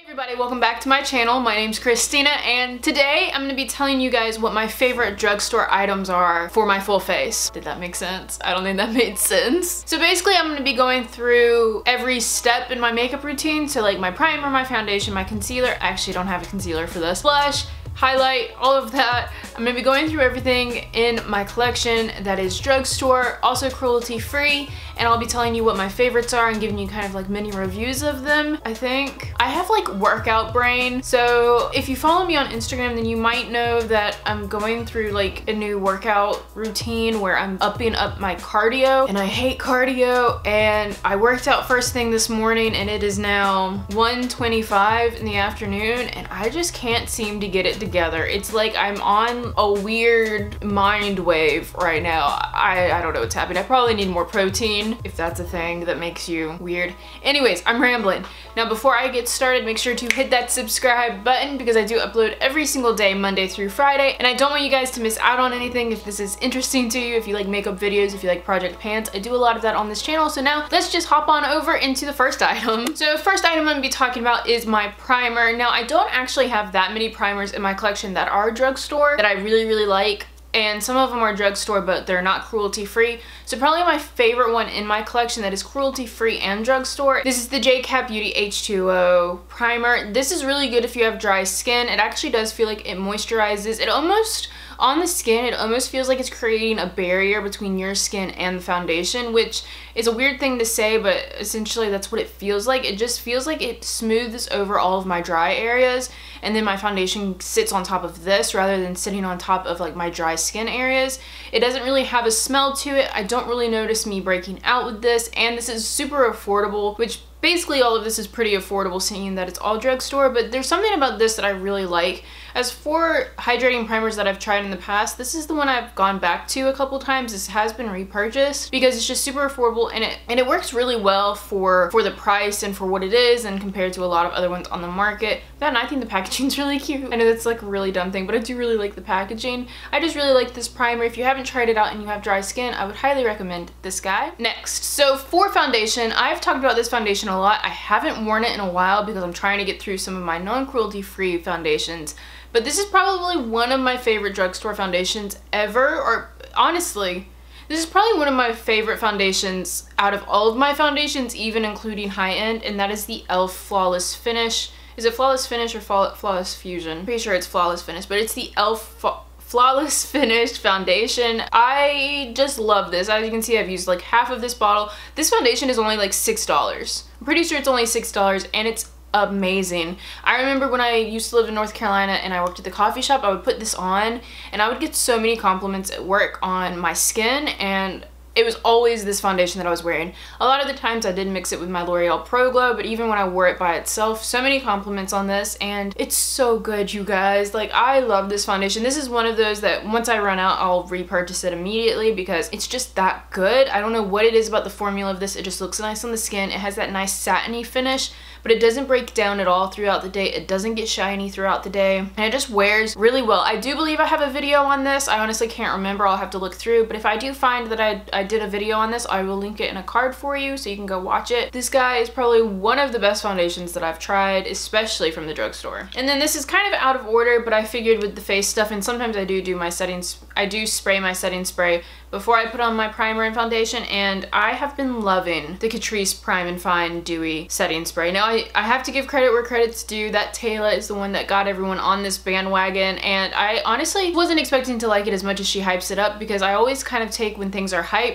Everybody, welcome back to my channel. My name's Christina and today I'm going to be telling you guys what my favorite drugstore items are for my full face. Did that make sense? I don't think that made sense. So basically I'm going to be going through every step in my makeup routine. So like my primer, my foundation, my concealer. I actually don't have a concealer for this. Blush, highlight, all of that. I'm going to be going through everything in my collection that is drugstore, also cruelty free, and I'll be telling you what my favorites are and giving you kind of like mini reviews of them. I think I have like workout brain, so if you follow me on Instagram then you might know that I'm going through like a new workout routine where I'm upping up my cardio, and I hate cardio, and I worked out first thing this morning and it is now 1:25 in the afternoon and I just can't seem to get it together. It's like I'm on a weird mind wave right now. I don't know what's happening. I probably need more protein, if that's a thing that makes you weird. Anyways, I'm rambling. Now before I get started, make sure to hit that subscribe button because I do upload every single day, Monday through Friday, and I don't want you guys to miss out on anything. If this is interesting to you, if you like makeup videos, if you like project pants, I do a lot of that on this channel. So now let's just hop on over into the first item. So first item I'm gonna be talking about is my primer. Now I don't actually have that many primers in my collection that are drugstore that I really like, and some of them are drugstore but they're not cruelty free. So probably my favorite one in my collection that is cruelty free and drugstore, this is the J-Cat Beauty H2O primer. This is really good if you have dry skin. It actually does feel like it moisturizes. It almost, on the skin, it almost feels like it's creating a barrier between your skin and the foundation, which is a weird thing to say, but essentially that's what it feels like. It just feels like it smooths over all of my dry areas, and then my foundation sits on top of this rather than sitting on top of like my dry skin areas. It doesn't really have a smell to it. I don't really notice me breaking out with this, and this is super affordable, which basically all of this is pretty affordable seeing that it's all drugstore, but there's something about this that I really like. As for hydrating primers that I've tried in the past, this is the one I've gone back to a couple times. This has been repurchased because it's just super affordable, and it works really well for the price and for what it is, and compared to a lot of other ones on the market. And I think the packaging's really cute. I know that's like a really dumb thing, but I do really like the packaging. I just really like this primer. If you haven't tried it out and you have dry skin, I would highly recommend this guy. Next, so for foundation, I've talked about this foundation a lot. I haven't worn it in a while because I'm trying to get through some of my non-cruelty free foundations. But this is probably one of my favorite drugstore foundations ever, or honestly, this is probably one of my favorite foundations out of all of my foundations, even including high-end, and that is the e.l.f. Flawless Finish. Is it Flawless Finish or Flawless Fusion? Pretty sure it's Flawless Finish, but it's the e.l.f. Flawless Finish foundation. I just love this. As you can see, I've used like half of this bottle. This foundation is only like $6. I'm pretty sure it's only $6, and it's amazing. I remember when I used to live in North Carolina and I worked at the coffee shop, I would put this on and I would get so many compliments at work on my skin, and it was always this foundation that I was wearing. A lot of the times I did mix it with my L'Oreal Pro Glow, but even when I wore it by itself, so many compliments on this, and it's so good, you guys. Like, I love this foundation. This is one of those that once I run out, I'll repurchase it immediately because it's just that good. I don't know what it is about the formula of this. It just looks nice on the skin. It has that nice satiny finish, but it doesn't break down at all throughout the day. It doesn't get shiny throughout the day, and it just wears really well. I do believe I have a video on this. I honestly can't remember. I'll have to look through, but if I do find that I did a video on this, I will link it in a card for you so you can go watch it. This guy is probably one of the best foundations that I've tried, especially from the drugstore. And then this is kind of out of order, but I figured with the face stuff, and sometimes I do my settings, I do spray my setting spray before I put on my primer and foundation, and I have been loving the Catrice Prime and Fine Dewy setting spray. Now I have to give credit where credit's due. That Taylor is the one that got everyone on this bandwagon, and I honestly wasn't expecting to like it as much as she hypes it up, because I always kind of take when things are hyped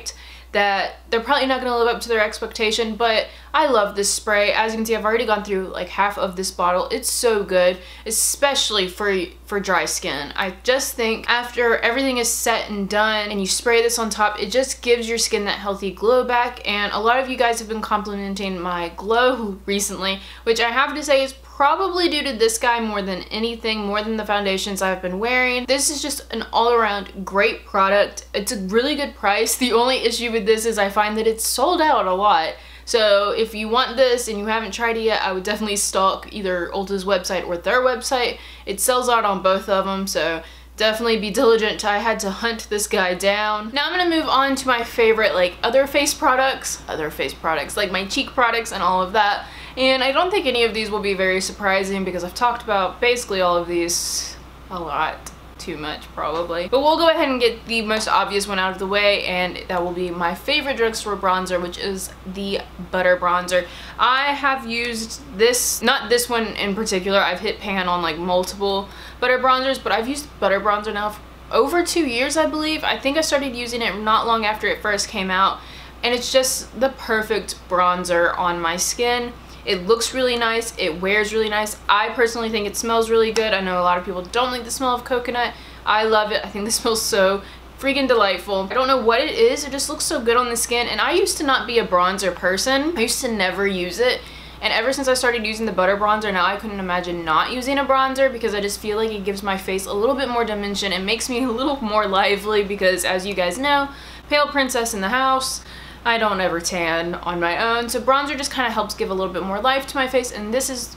that they're probably not going to live up to their expectation, but I love this spray. As you can see, I've already gone through like half of this bottle. It's so good, especially for dry skin. I just think after everything is set and done and you spray this on top, it just gives your skin that healthy glow back, and a lot of you guys have been complimenting my glow recently, which I have to say is probably due to this guy more than anything, more than the foundations I've been wearing. This is just an all-around great product. It's a really good price. The only issue with this is I find that it's sold out a lot. So if you want this and you haven't tried it yet, I would definitely stalk either Ulta's website or their website. It sells out on both of them, so definitely be diligent. I had to hunt this guy down. Now I'm gonna move on to my favorite like other face products, like my cheek products and all of that. And I don't think any of these will be very surprising because I've talked about basically all of these a lot. Too much probably. But we'll go ahead and get the most obvious one out of the way, and that will be my favorite drugstore bronzer, which is the butter bronzer. I have used this, not this one in particular, I've hit pan on like multiple butter bronzers, but I've used butter bronzer now for over 2 years, I believe. I think I started using it not long after it first came out, and it's just the perfect bronzer on my skin. It looks really nice, it wears really nice. I personally think it smells really good. I know a lot of people don't like the smell of coconut. I love it. I think this smells so freaking delightful. I don't know what it is, it just looks so good on the skin. And I used to not be a bronzer person. I used to never use it. And ever since I started using the butter bronzer, now I couldn't imagine not using a bronzer because I just feel like it gives my face a little bit more dimension. It makes me a little more lively because, as you guys know, pale princess in the house. I don't ever tan on my own, so bronzer just kind of helps give a little bit more life to my face, and this is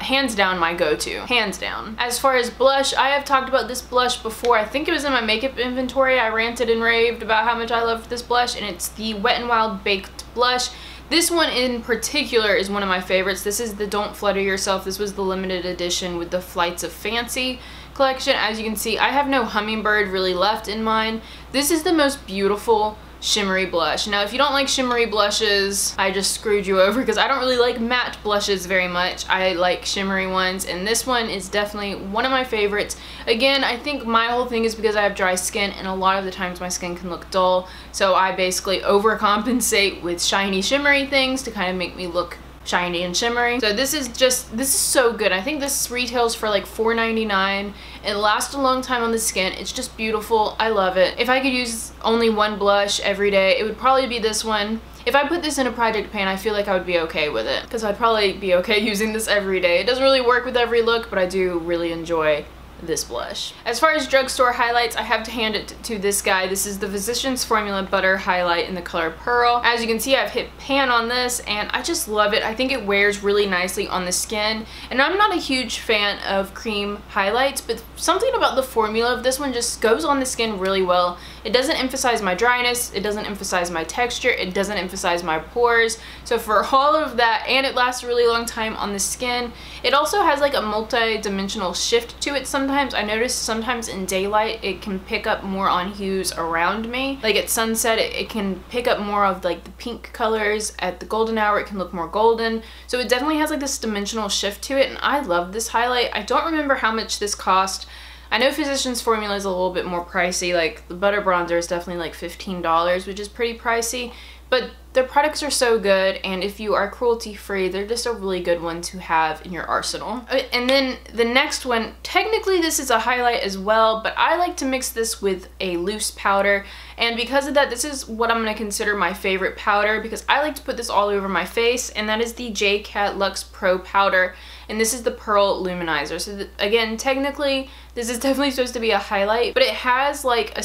hands down my go-to. Hands down. As far as blush, I have talked about this blush before. I think it was in my makeup inventory. I ranted and raved about how much I loved this blush, and it's the Wet n Wild Baked Blush. This one in particular is one of my favorites. This is the Don't Flutter Yourself. This was the limited edition with the Flights of Fancy collection. As you can see, I have no hummingbird really left in mine. This is the most beautiful shimmery blush. Now, if you don't like shimmery blushes, I just screwed you over because I don't really like matte blushes very much. I like shimmery ones, and this one is definitely one of my favorites. Again, I think my whole thing is because I have dry skin, and a lot of the times my skin can look dull, so I basically overcompensate with shiny shimmery things to kind of make me look shiny and shimmery. So this is so good. I think this retails for like $4.99. It lasts a long time on the skin. It's just beautiful. I love it. If I could use only one blush every day, it would probably be this one. If I put this in a project pan, I feel like I would be okay with it because I'd probably be okay using this every day. It doesn't really work with every look, but I do really enjoy this blush. As far as drugstore highlights, I have to hand it to this guy. This is the Physicians Formula Butter Highlight in the color Pearl. As you can see, I've hit pan on this, and I just love it. I think it wears really nicely on the skin, and I'm not a huge fan of cream highlights, but something about the formula of this one just goes on the skin really well. It doesn't emphasize my dryness, it doesn't emphasize my texture, it doesn't emphasize my pores. So for all of that, and it lasts a really long time on the skin. It also has like a multi-dimensional shift to it sometimes. I notice sometimes in daylight it can pick up more on hues around me. Like at sunset it can pick up more of like the pink colors. At the golden hour it can look more golden. So it definitely has like this dimensional shift to it, and I love this highlight. I don't remember how much this cost. I know Physicians Formula is a little bit more pricey. Like the butter bronzer is definitely like $15, which is pretty pricey. But their products are so good, and if you are cruelty free, they're just a really good one to have in your arsenal. And then the next one, technically this is a highlight as well, but I like to mix this with a loose powder, and because of that, this is what I'm going to consider my favorite powder because I like to put this all over my face, and that is the JCat Luxe Pro Powder, and this is the Pearl Luminizer. So again, technically this is definitely supposed to be a highlight, but it has like a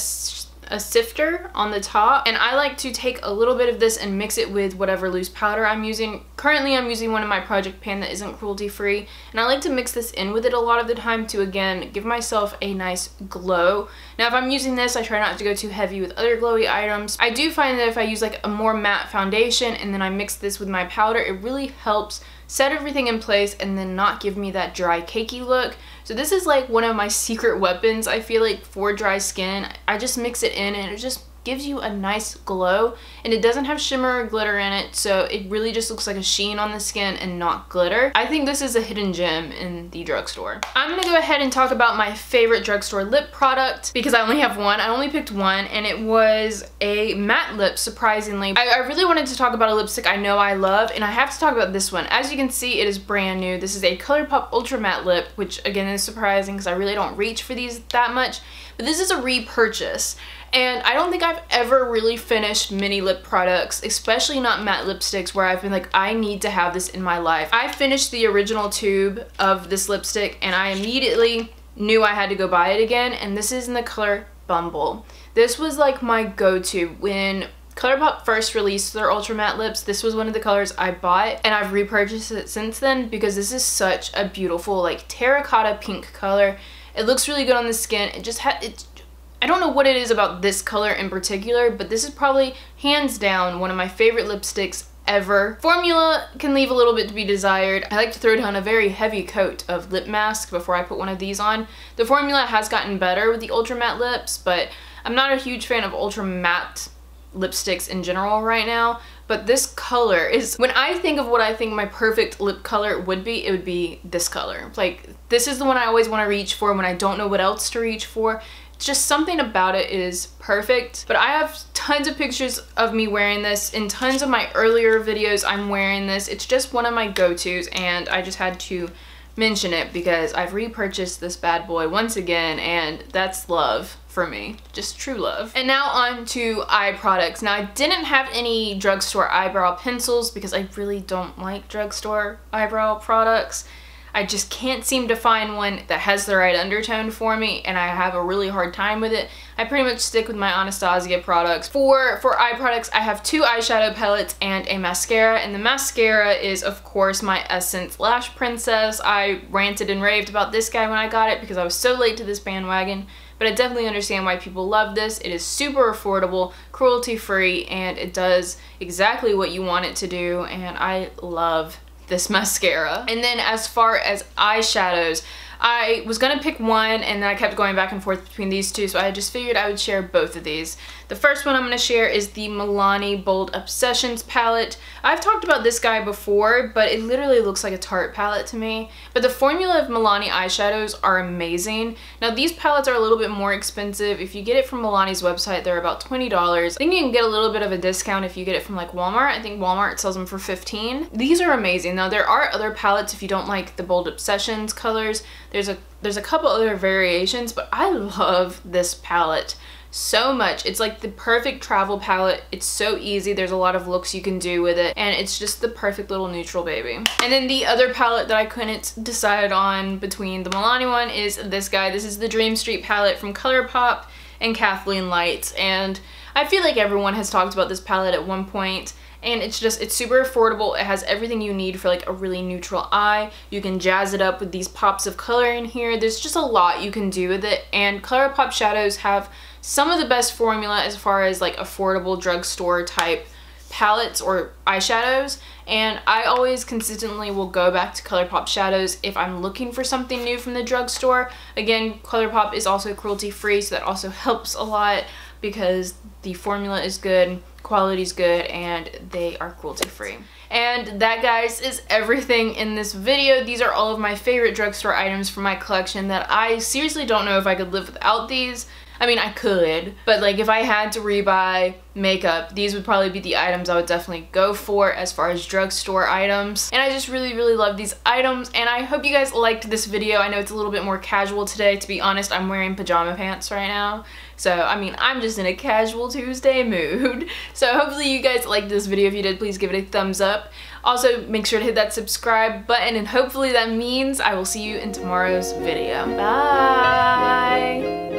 sifter on the top, and I like to take a little bit of this and mix it with whatever loose powder I'm using. Currently I'm using one in my project pan that isn't cruelty free, and I like to mix this in with it a lot of the time to again give myself a nice glow. Now if I'm using this, I try not to go too heavy with other glowy items. I do find that if I use like a more matte foundation and then I mix this with my powder, it really helps set everything in place and then not give me that dry cakey look. So this is like one of my secret weapons, I feel like, for dry skin. I just mix it in and it just gives you a nice glow, and it doesn't have shimmer or glitter in it, so it really just looks like a sheen on the skin and not glitter. I think this is a hidden gem in the drugstore. I'm gonna go ahead and talk about my favorite drugstore lip product because I only have one. I only picked one, and it was a matte lip, surprisingly. I really wanted to talk about a lipstick I know I love, and I have to talk about this one. As you can see, it is brand new. This is a ColourPop Ultra Matte Lip, which again is surprising because I really don't reach for these that much, but this is a repurchase. And I don't think I've ever really finished mini lip products, especially not matte lipsticks, where I've been like, I need to have this in my life. I finished the original tube of this lipstick and I immediately knew I had to go buy it again, and this is in the color Bumble. This was like my go-to. When ColourPop first released their Ultra Matte lips, this was one of the colors I bought, and I've repurchased it since then because this is such a beautiful like terracotta pink color. It looks really good on the skin. It just I don't know what it is about this color in particular, but this is probably hands down one of my favorite lipsticks ever. Formula can leave a little bit to be desired. I like to throw down a very heavy coat of lip mask before I put one of these on. The formula has gotten better with the ultra matte lips, but I'm not a huge fan of ultra matte lipsticks in general right now. But this color is, when I think of what I think my perfect lip color would be, it would be this color. Like, this is the one I always want to reach for when I don't know what else to reach for. Just something about it is perfect. But I have tons of pictures of me wearing this. In tons of my earlier videos, I'm wearing this. It's just one of my go-tos, and I just had to mention it because I've repurchased this bad boy once again, and that's love for me. Just true love. And now on to eye products. Now, I didn't have any drugstore eyebrow pencils because I really don't like drugstore eyebrow products. I just can't seem to find one that has the right undertone for me, and I have a really hard time with it. I pretty much stick with my Anastasia products. For eye products, I have 2 eyeshadow palettes and a mascara, and the mascara is, of course, my Essence Lash Princess. I ranted and raved about this guy when I got it because I was so late to this bandwagon, but I definitely understand why people love this. It is super affordable, cruelty-free, and it does exactly what you want it to do, and I love this mascara. And then as far as eyeshadows, I was gonna pick one and then I kept going back and forth between these two, so I just figured I would share both of these. The first one I'm gonna share is the Milani Bold Obsessions palette. I've talked about this guy before, but it literally looks like a Tarte palette to me. But the formula of Milani eyeshadows are amazing. Now, these palettes are a little bit more expensive. If you get it from Milani's website, they're about $20. I think you can get a little bit of a discount if you get it from like Walmart. I think Walmart sells them for $15. These are amazing. Now, there are other palettes if you don't like the Bold Obsessions colors. There's a couple other variations, but I love this palette so much. It's like the perfect travel palette. It's so easy. There's a lot of looks you can do with it, and it's just the perfect little neutral baby. And then the other palette that I couldn't decide on between the Milani one is this guy. This is the Dream Street palette from ColourPop and Kathleen Lights, and I feel like everyone has talked about this palette at one point. And it's super affordable. It has everything you need for like a really neutral eye. You can jazz it up with these pops of color in here. There's just a lot you can do with it. And ColourPop shadows have some of the best formula as far as like affordable drugstore type palettes or eyeshadows. And I always consistently will go back to ColourPop shadows if I'm looking for something new from the drugstore. Again, ColourPop is also cruelty free, so that also helps a lot because the formula is good, quality's good, and they are cruelty free. And that, guys, is everything in this video. These are all of my favorite drugstore items from my collection that I seriously don't know if I could live without these. I mean, I could, but like if I had to rebuy makeup, these would probably be the items I would definitely go for as far as drugstore items. And I just really, really love these items, and I hope you guys liked this video. I know it's a little bit more casual today. To be honest, I'm wearing pajama pants right now. So, I mean, I'm just in a casual Tuesday mood. So hopefully you guys liked this video. If you did, please give it a thumbs up. Also, make sure to hit that subscribe button, and hopefully that means I will see you in tomorrow's video. Bye!